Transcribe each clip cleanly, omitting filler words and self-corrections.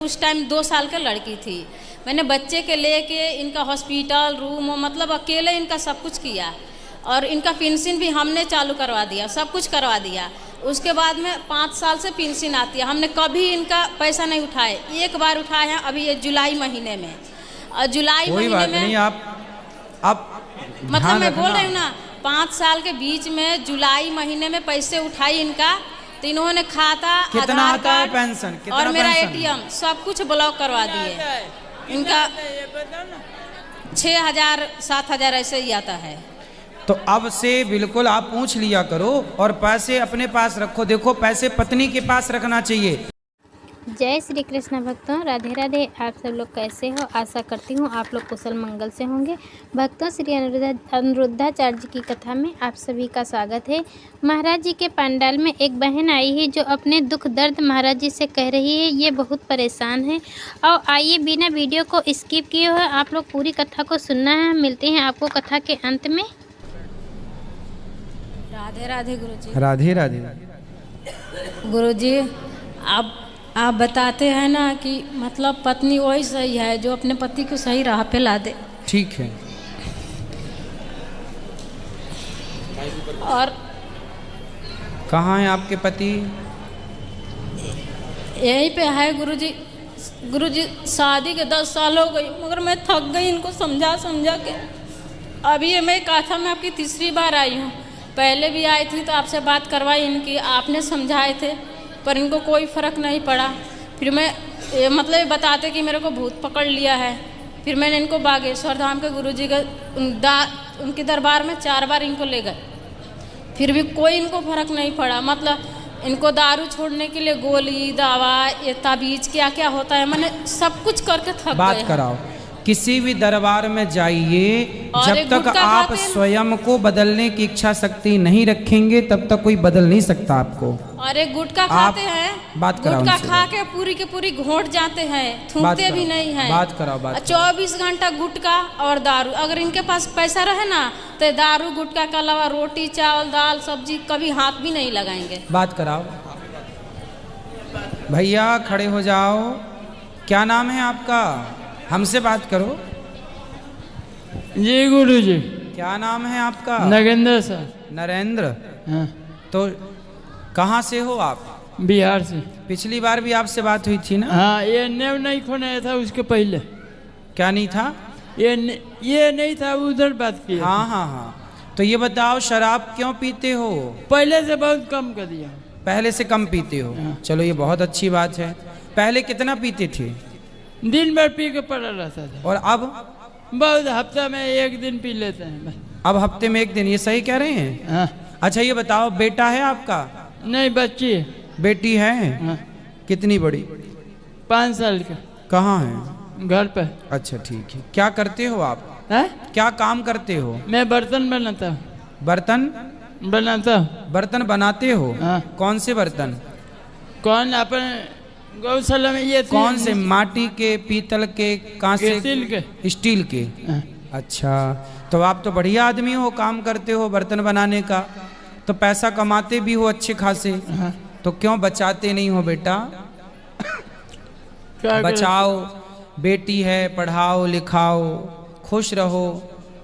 उस टाइम 2 साल की लड़की थी। मैंने बच्चे के लेके इनका हॉस्पिटल रूम मतलब अकेले इनका सब कुछ किया और इनका पेंशन भी हमने चालू करवा दिया, सब कुछ करवा दिया। उसके बाद में 5 साल से पेंशन आती है, हमने कभी इनका पैसा नहीं उठाए। एक बार उठाए हैं अभी ये जुलाई महीने में। और जुलाई महीने में नहीं, आप मतलब मैं बोल रही हूँ ना 5 साल के बीच में जुलाई महीने में पैसे उठाई इनका, तो इन्होंने खाता, कितना आधार आता है कार्ड पेंशन, कितना और मेरा पेंशन? ATM सब कुछ ब्लॉक करवा दिए। इनका 6,000 7,000 ऐसे ही आता है। तो अब से बिल्कुल आप पूछ लिया करो और पैसे अपने पास रखो। देखो पैसे पत्नी के पास रखना चाहिए। जय श्री कृष्ण भक्तों, राधे राधे। आप सब लोग कैसे हो? आशा करती हूँ आप लोग कुशल मंगल से होंगे। भक्तों, श्री अनिरुद्धाचार्य जी की कथा में आप सभी का स्वागत है। महाराज जी के पंडाल में एक बहन आई है जो अपने दुख दर्द महाराज जी से कह रही है। ये बहुत परेशान है और आइए बिना वीडियो को स्किप किए हुए आप लोग पूरी कथा को सुनना है। मिलते हैं आपको कथा के अंत में। राधे राधे गुरुजी। राधे राधे। गुरुजी, आप बताते हैं ना कि मतलब पत्नी वही सही है जो अपने पति को सही राह पे ला दे। ठीक है। और कहाँ हैं आपके पति? यहीं पे है गुरुजी। गुरुजी, शादी के 10 साल हो गई मगर मैं थक गई इनको समझा के। अभी ये मैं कथा में आपकी तीसरी बार आई हूँ। पहले भी आई थी तो आपसे बात करवाई इनकी, आपने समझाए थे पर इनको कोई फ़र्क नहीं पड़ा। फिर मैं मतलब बताते कि मेरे को भूत पकड़ लिया है। फिर मैंने इनको बागेश्वर धाम के गुरुजी के उनके दरबार में 4 बार इनको ले गए, फिर भी कोई इनको फ़र्क नहीं पड़ा। मतलब इनको दारू छोड़ने के लिए गोली दवा ये ताबीज क्या क्या होता है, मैंने सब कुछ करके थक गए। बात कराओ, किसी भी दरबार में जाइए, जब तक आप स्वयं को बदलने की इच्छा शक्ति नहीं रखेंगे तब तक कोई बदल नहीं सकता आपको। और एक गुटखा खाते हैं, बात कराओ, गुटखा खा के पूरी के पूरी घोट जाते हैं, थूकते भी नहीं हैं। बात कराओ, 24 घंटा गुटखा और दारू। अगर इनके पास पैसा रहे ना तो दारू गुटखा के अलावा रोटी चावल दाल सब्जी कभी हाथ भी नहीं लगाएंगे। बात कराओ। भैया खड़े हो जाओ। क्या नाम है आपका? हमसे बात करो। जी गुरुजी। क्या नाम है आपका? नगेंद्र सर। नरेंद्र। हाँ। तो कहाँ से हो आप? बिहार से। पिछली बार भी आपसे बात हुई थी ना? हाँ, ये नेव नहीं खोना था उसके पहले। क्या नहीं था? ये नहीं था, उधर बात की। हाँ। तो ये बताओ शराब क्यों पीते हो? पहले से बहुत कम कर दिया। पहले से कम पीते हो? हाँ। चलो ये बहुत अच्छी बात है। पहले कितना पीते थे? दिन भर पी के पड़ा रहता था। और अब? बहुत हफ्ता में 1 दिन पी लेते हैं। अब हफ्ते में 1 दिन, ये सही कह रहे हैं? हाँ। अच्छा ये बताओ, बेटा है आपका? नहीं, बच्ची। बेटी है? हाँ। कितनी बड़ी? 5 साल का। कहाँ है? घर पे। अच्छा ठीक है। क्या करते हो आप? है? क्या काम करते हो? मैं बर्तन बनाता हूँ। बर्तन बनाता हूँ। बर्तन बनाते हो? हाँ। कौन से बर्तन? कौन? अपन गौशाला में ये कौन से? माटी के, पीतल के, कांसे? स्टील के। स्टील के। हाँ। अच्छा, तो आप तो बढ़िया आदमी हो, काम करते हो बर्तन बनाने का, तो पैसा कमाते भी हो अच्छे खासे। हाँ। तो क्यों बचाते नहीं हो बेटा? बचाओ, बेटी है, पढ़ाओ लिखाओ, खुश रहो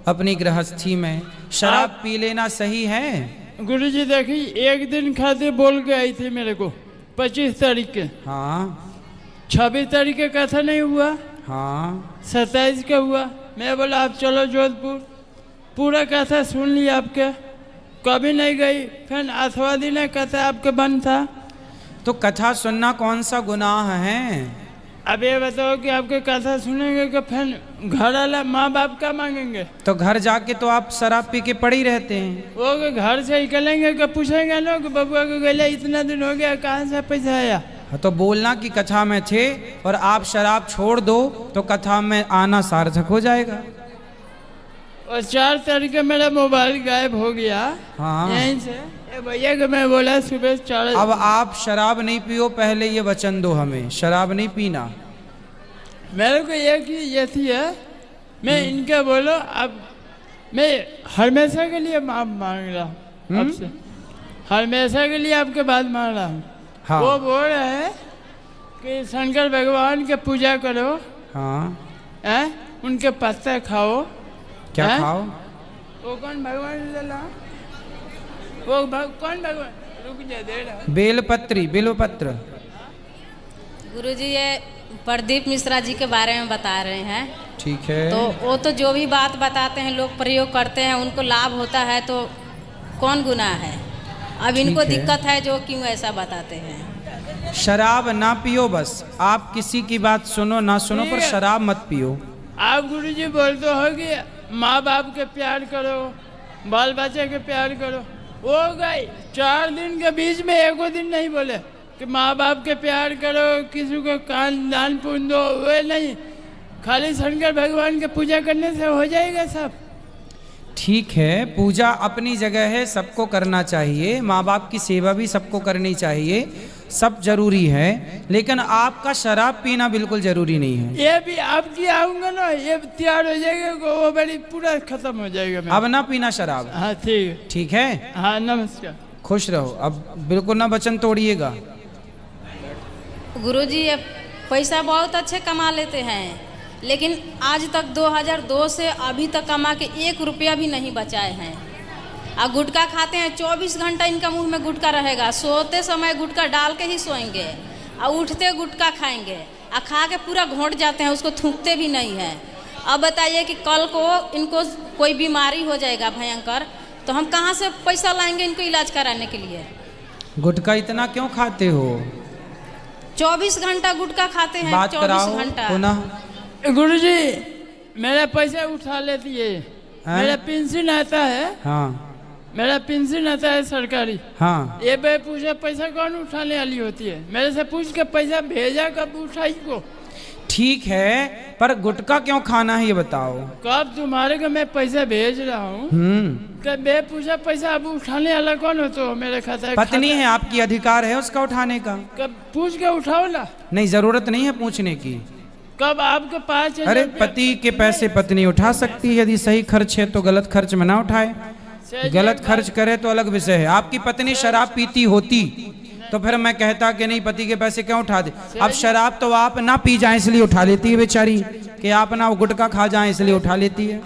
अपनी गृहस्थी में। शराब पी लेना सही है? गुरुजी देखिए, 1 दिन खाते बोल के आई थी मेरे को 25 तारीख के। हाँ। 26 तारीख के कथा नहीं हुआ। हाँ। 27 का हुआ। मैं बोला आप चलो जोधपुर, पूरा कथा सुन लिया आपके, कभी नहीं गई। फिर 8वां दिन कथा आपके बंद था। तो कथा सुनना कौन सा गुनाह है? अब ये बताओ कि आपके कथा सुनेंगे कि फिर घर वाला माँ बाप का मांगेंगे? तो घर जाके तो आप शराब पी के पड़े ही रहते हैं। वो घर से निकलेंगे कि पूछेंगे ना कि बबुआ को गले इतना दिन हो गया, कहाँ से पैसा आया? तो बोलना कि कथा में थे और आप शराब छोड़ दो तो कथा में आना सार्थक हो जाएगा। और 4 तारीख का मेरा मोबाइल गायब हो गया। हाँ। यहीं से भैया को मैं बोला सुबह 4। अब आप शराब नहीं पियो, पहले ये वचन दो हमें, शराब नहीं पीना। मेरे को ये थी है, मैं इनका बोलो। अब मैं हमेशा के लिए माफ मांग रहा हूँ आपसे, हमेशा के लिए आपके बात मांग रहा हूँ। हाँ। वो बोल रहे हैं कि शंकर भगवान के पूजा करो, हाँ, उनके पत्ते खाओ। क्या खाओ? वो कौन भगवान लला? वो कौन भगवान? रुक जा, दे रहा। बेलपत्र। गुरुजी ये प्रदीप मिश्रा जी के बारे में बता रहे हैं। ठीक है। तो वो तो जो भी बात बताते हैं लोग प्रयोग करते हैं, उनको लाभ होता है तो कौन गुनाह है? अब इनको दिक्कत है जो क्यों ऐसा बताते हैं। शराब ना पियो, बस आप किसी की बात सुनो ना सुनो, पर शराब मत पियो। आप गुरुजी बोलते हो कि माँ बाप के प्यार करो, बाल बच्चे के प्यार करो। वो गए 4 दिन के बीच में एको दिन नहीं बोले कि माँ बाप के प्यार करो, किसी को कान दान पुण्य दो, वे नहीं। खाली शंकर भगवान के पूजा करने से हो जाएगा सब। ठीक है, पूजा अपनी जगह है, सबको करना चाहिए, माँ बाप की सेवा भी सबको करनी चाहिए, सब जरूरी है, लेकिन आपका शराब पीना बिल्कुल जरूरी नहीं है। ये भी आपकी आऊंगा ना, ये तैयार हो जाएगा, वो बड़ी पूरा खत्म हो जाएगा। अब ना पीना शराब। हाँ ठीक, ठीक है। हाँ नमस्कार, खुश रहो, अब बिल्कुल ना वचन तोड़िएगा। गुरुजी ये पैसा बहुत अच्छे कमा लेते हैं, लेकिन आज तक 2002 से अभी तक कमा के 1 रुपया भी नहीं बचाए हैं। और गुटखा खाते हैं, 24 घंटा इनका मुंह में गुटखा रहेगा, सोते समय गुटखा डाल के ही सोएंगे और उठते गुटखा खाएंगे और खा के पूरा घोंट जाते हैं, उसको थूकते भी नहीं है। अब बताइए कि कल को इनको कोई बीमारी हो जाएगा भयंकर, तो हम कहाँ से पैसा लाएंगे इनको इलाज कराने के लिए? गुटखा इतना क्यों खाते हो? 24 घंटा गुटखा खाते हैं। बात 24 घंटा पुनः। गुरुजी मेरा पैसा उठा लेती है, मेरा पेंशन आता है। हाँ, मेरा पेंशन आता है सरकारी। हाँ, ये पूछा पैसा कौन उठाने वाली होती है? मेरे से पूछ के पैसा भेजा, कब उठाई को? ठीक है, पर गुटखा क्यों खाना है ये बताओ। कब तुम्हारे को मैं पैसा भेज रहा हूँ, कब मैं पूछा पैसा अब उठाने वाला कौन हो? तो मेरे खाता पत्नी है आपकी, अधिकार है उसका उठाने का। कब पूछ के उठाओ ना। नहीं, जरूरत नहीं है पूछने की। कब आपके पास? अरे पति के पैसे पत्नी उठा सकती है, यदि सही खर्च है तो गलत खर्च में ना उठाए। गलत खर्च करे तो अलग विषय है। आपकी पत्नी शराब पीती होती तो फिर मैं कहता कि नहीं, पति के पैसे क्यों उठा दे। अब शराब तो आप ना पी जाए इसलिए उठा लेती है बेचारी, कि आप ना गुटखा खा जाए इसलिए उठा लेती है।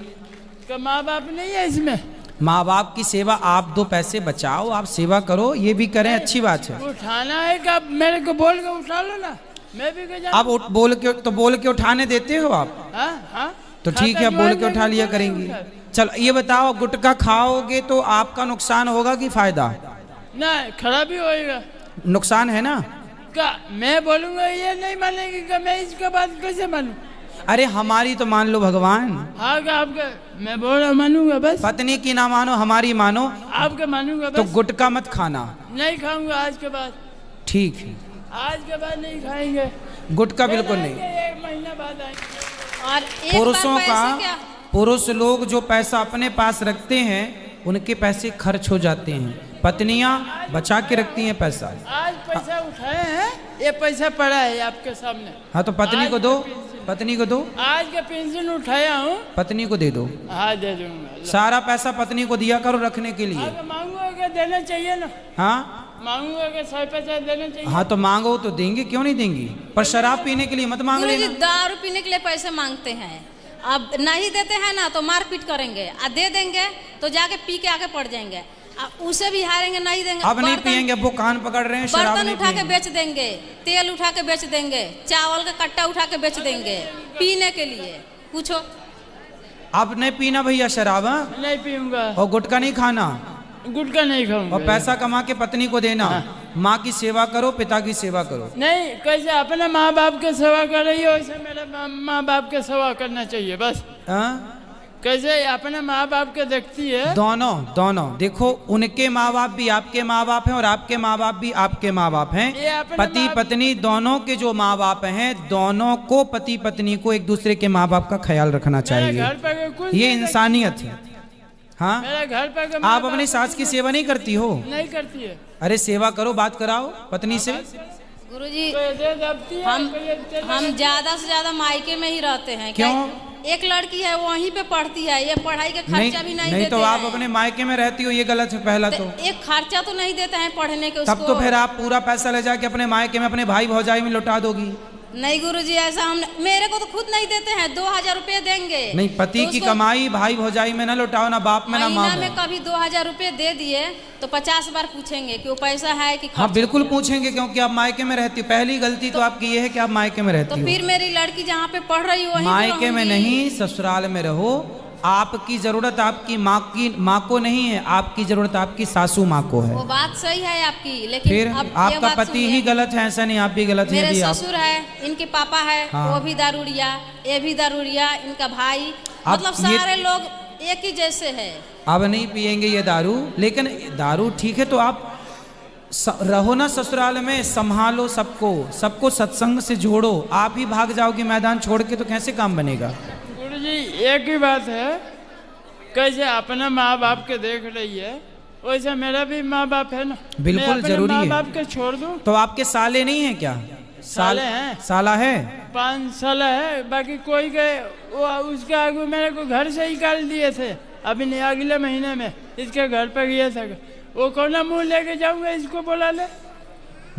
माँ बाप नहीं है इसमें? माँ बाप की सेवा, आप 2 पैसे बचाओ, आप सेवा करो, ये भी करें, अच्छी बात है। उठाना है कि मेरे को बोल के उठा लो ना, मैं भी अब बोल के उठाने देते हो आप? हाँ? तो ठीक है, बोल के उठा लिया करेंगी। चलो ये बताओ, गुटखा खाओगे तो आपका नुकसान होगा कि फायदा? नहीं, खराबी होएगा। नुकसान है ना? का मैं बोलूंगा ये नहीं मानेगी कि मैं इसके बाद कैसे मानूं? अरे हमारी तो मान लो भगवान। हाँ आपका मैं बोल रहा मानूंगा बस। पत्नी की ना मानो, हमारी मानो। आपके मानूंगा बस। तो गुटखा मत खाना। नहीं खाऊंगा आज के बाद। ठीक है, आज के बाद नहीं खाएंगे गुटखा, बिल्कुल नहीं। 1 महीना बाद आएंगे। और पुरुषों का, पुरुष लोग जो पैसा अपने पास रखते हैं उनके पैसे खर्च हो जाते हैं, पत्नियां बचा के रखती हैं पैसा। आज पैसा उठाए हैं, ये पैसा पड़ा है आपके सामने। हाँ तो पत्नी को दो, पत्नी को दो। आज का पेंशन उठाया हूँ, पत्नी को दे दो। हाँ दे दूंगा। सारा पैसा पत्नी को दिया करो रखने के लिए। मांगूंगा देना चाहिए ना? हाँ मांगूंगा कि 100 पैसा देना चाहिए। हाँ तो मांगो तो देंगे, क्यों नहीं देंगी, पर शराब पीने के लिए मत मांग लेना। दारू पीने के लिए पैसे मांगते हैं, अब नहीं देते हैं ना तो मारपीट करेंगे, और दे देंगे तो जाके पी के आके पड़ जाएंगे, उसे भी हारेंगे, नहीं देंगे। अब नहीं पियेंगे, वो कान पकड़ रहे हैं, शराब बर्तन नहीं उठा के पियेंगे। बेच देंगे, तेल उठा के बेच देंगे, चावल का कट्टा उठा के बेच देंगे पीने के लिए। पूछो, अब नहीं पीना भैया शराब? नहीं पीऊंगा। और गुटखा नहीं खाना? गुटखा नहीं खाऊंगा। और पैसा कमा के पत्नी को देना। माँ की सेवा करो, पिता की सेवा करो। नहीं, कैसे अपने माँ बाप के सेवा कर रही हो वैसे मेरे माँ बाप के सेवा करना चाहिए बस। कैसे अपने माँ बाप के देखती है? दोनों देखो, उनके माँ बाप भी आपके माँ बाप हैं और आपके माँ बाप भी आपके माँ बाप हैं। पति पत्नी दोनों के जो माँ बाप हैं, दोनों को, पति पत्नी को एक दूसरे के माँ बाप का ख्याल रखना चाहिए, ये इंसानियत है। हाँ, मेरे घर पे आप अपनी सास की सेवा नहीं करती हो? नहीं करती है। अरे सेवा करो, बात कराओ पत्नी से। गुरुजी हम ज्यादा से ज्यादा मायके में ही रहते हैं। क्यों? एक लड़की है वहीं पे पढ़ती है, ये पढ़ाई का खर्चा भी नहीं देते तो आप हैं। अपने मायके में रहती हो, ये गलत है पहला तो। एक खर्चा तो नहीं देते हैं पढ़ने के तब उसको। तो फिर आप पूरा पैसा ले जाके अपने मायके में अपने भाई भौजाई में लौटा दोगी। नहीं गुरुजी, ऐसा हम मेरे को तो खुद नहीं देते हैं, 2000 रुपये देंगे। नहीं, पति तो की उसको कमाई भाई भौजाई में ना लौटाओ, ना बाप में ना माँ महीना में। में कभी 2000 रुपये दे दिए तो 50 बार पूछेंगे कि वो पैसा है कि हाँ खर्च बिल्कुल किया। पूछेंगे, क्योंकि आप मायके में रहती हो। पहली गलती तो आपकी ये है कि आप मायके में तो रहती हो। फिर मेरी लड़की जहाँ पे पढ़ रही हो वहीं पे मायके में रहूंगी। नहीं, ससुराल में रहो। आपकी जरूरत आपकी माँ को नहीं है, आपकी जरूरत आपकी सासू माँ को है। वो बात सही है आपकी, लेकिन फिर अब ये आपका बात पति सुनिए। ही गलत है, ऐसा नहीं आप भी गलत हैं। मेरे यदि आप ससुर है, इनके पापा है, हाँ। वो भी दारूड़िया, ये भी दारूड़िया, इनका भाई, अब मतलब ये- सारे लोग एक ही जैसे है। अब नहीं पिएंगे ये दारू, लेकिन दारू ठीक है तो आप रहो ना ससुराल में, संभालो सबको सत्संग से जोड़ो। आप ही भाग जाओगे मैदान छोड़ के तो कैसे काम बनेगा। गुरुजी एक ही बात है, कैसे अपने माँ बाप के देख रही है वैसे मेरा भी माँ बाप है ना। बिल्कुल मैं अपने जरूरी माँ है। बाप के छोड़ दूँ। तो आपके साले नहीं है क्या? साले हैं। साला है? 5 साल है, बाकी कोई गए वो उसके आगे मेरे को घर से ही निकाल दिए थे। अभी नहीं, अगले महीने में इसके घर पे गया था। वो कौन मुंह लेके जाऊंगा, इसको बोला ले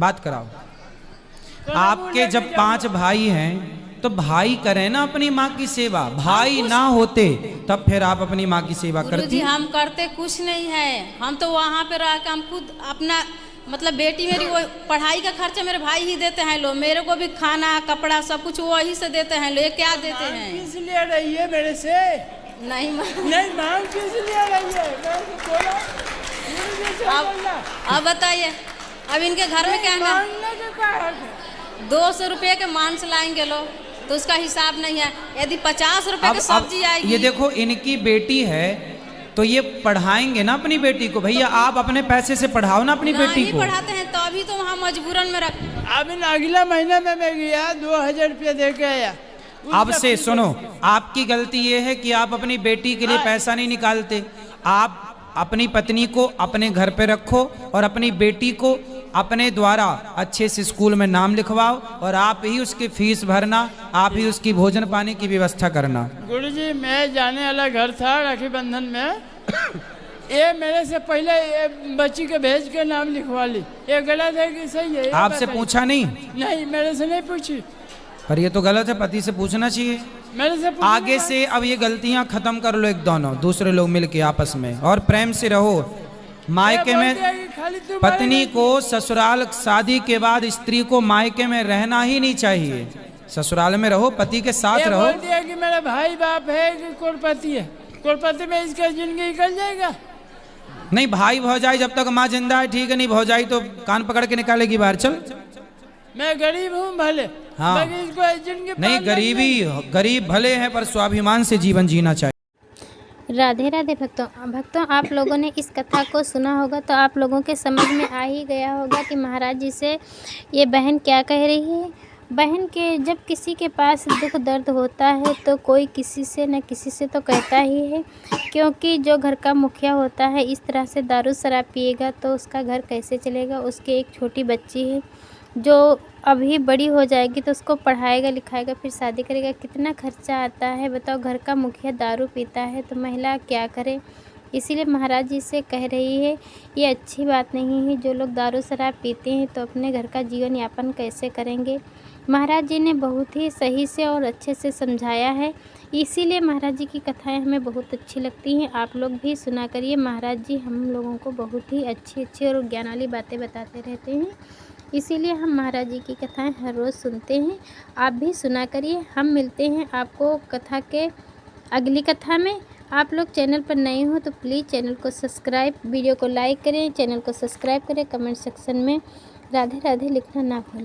बात कराओ। कौन मुंह आपके लेके जब जाऊंगा? 5 भाई हैं तो भाई करें ना अपनी माँ की सेवा। भाई ना होते तब फिर आप अपनी माँ की सेवा गुरुजी करती। हम करते कुछ नहीं है, हम तो वहाँ पे रह के हम खुद अपना मतलब बेटी मेरी वो पढ़ाई का खर्चा मेरे भाई ही देते हैं लोग, मेरे को भी खाना कपड़ा सब कुछ वही से देते हैं लोग। ये क्या देते हैं? किस लिए रही है मेरे से? नहीं नहीं मांग किस लिए रही है? मैं तो बोला, गुरुजी से बोला। अब बताइए, अब इनके घर में क्या है ना, मांगने का क्या हक है? 200 रुपये के मांस लाएंगे लोग तो उसका हिसाब नहीं है। यदि 50 रुपये अब की सब्जी आएगी, ये देखो इनकी बेटी है तो ये पढ़ाएंगे ना अपनी बेटी को। भैया आप अपने पैसे से पढ़ाओ ना अपनी बेटी नहीं को। पढ़ाते हैं तो अभी तो वहाँ मजबूरन में रख। अभी अगला महीने में मैं गया 2000 रुपये दे के आया। अब से सुनो, आपकी गलती ये है कि आप अपनी बेटी के लिए पैसा नहीं निकालते। आप अपनी पत्नी को अपने घर पे रखो और अपनी बेटी को अपने द्वारा अच्छे से स्कूल में नाम लिखवाओ और आप ही उसकी फीस भरना, आप ही उसकी भोजन पानी की व्यवस्था करना। गुरुजी मैं जाने वाला घर था राखी बंधन में, ये मेरे से पहले ये बच्ची के भेज के नाम लिखवा ली। ये गलत है कि सही है? ये आपसे बताइए। पूछा नहीं? नहीं, मेरे से नहीं पूछी। पर ये तो गलत है, पति से पूछना चाहिए। मेरे से पूछने आगे का- से अब ये गलतियां खत्म कर लो, एक दोनों दूसरे लोग मिलके आपस में, और प्रेम से रहो। मायके ये बोलते में हैं कि खाली तुम्हारी पत्नी को ससुराल शादी के बाद स्त्री को मायके में रहना ही नहीं चाहिए। ससुराल में रहो, पति के साथ ये रहो। बोलती है कि मेरा भाई बाप है कि करोड़पति है, करोड़पति में इसका जिंदगी निकल जाएगा। नहीं, भाई भौजाई जब तक माँ जिंदा है ठीक है, नहीं भौजाई तो कान पकड़ के निकालेगी बाहर। चल मैं गरीब हूँ भले, हाँ। बाकी इसको जिंदगी नहीं, पार लगनी। गरीब भले हैं पर स्वाभिमान से जीवन जीना चाहिए। राधे राधे भक्तों, आप लोगों ने इस कथा को सुना होगा तो आप लोगों के समझ में आ ही गया होगा कि महाराज जी से ये बहन क्या कह रही है। बहन के जब किसी के पास दुख दर्द होता है तो कोई किसी से न किसी से तो कहता ही है, क्योंकि जो घर का मुखिया होता है इस तरह से दारू शराब पिएगा तो उसका घर कैसे चलेगा। उसके एक छोटी बच्ची है जो अभी बड़ी हो जाएगी तो उसको पढ़ाएगा लिखाएगा फिर शादी करेगा, कितना खर्चा आता है बताओ। घर का मुखिया दारू पीता है तो महिला क्या करे। इसीलिए महाराज जी से कह रही है ये अच्छी बात नहीं है। जो लोग दारू शराब पीते हैं तो अपने घर का जीवन यापन कैसे करेंगे। महाराज जी ने बहुत ही सही से और अच्छे से समझाया है, इसीलिए महाराज जी की कथाएं हमें बहुत अच्छी लगती हैं। आप लोग भी सुना करिए, महाराज जी हम लोगों को बहुत ही अच्छी और ज्ञान वाली बातें बताते रहते हैं, इसीलिए हम महाराज जी की कथाएं हर रोज़ सुनते हैं। आप भी सुना करिए। हम मिलते हैं आपको कथा के अगली कथा में। आप लोग चैनल पर नए हो तो प्लीज़ चैनल को सब्सक्राइब, वीडियो को लाइक करें, चैनल को सब्सक्राइब करें, कमेंट सेक्शन में राधे राधे लिखना ना भूलें।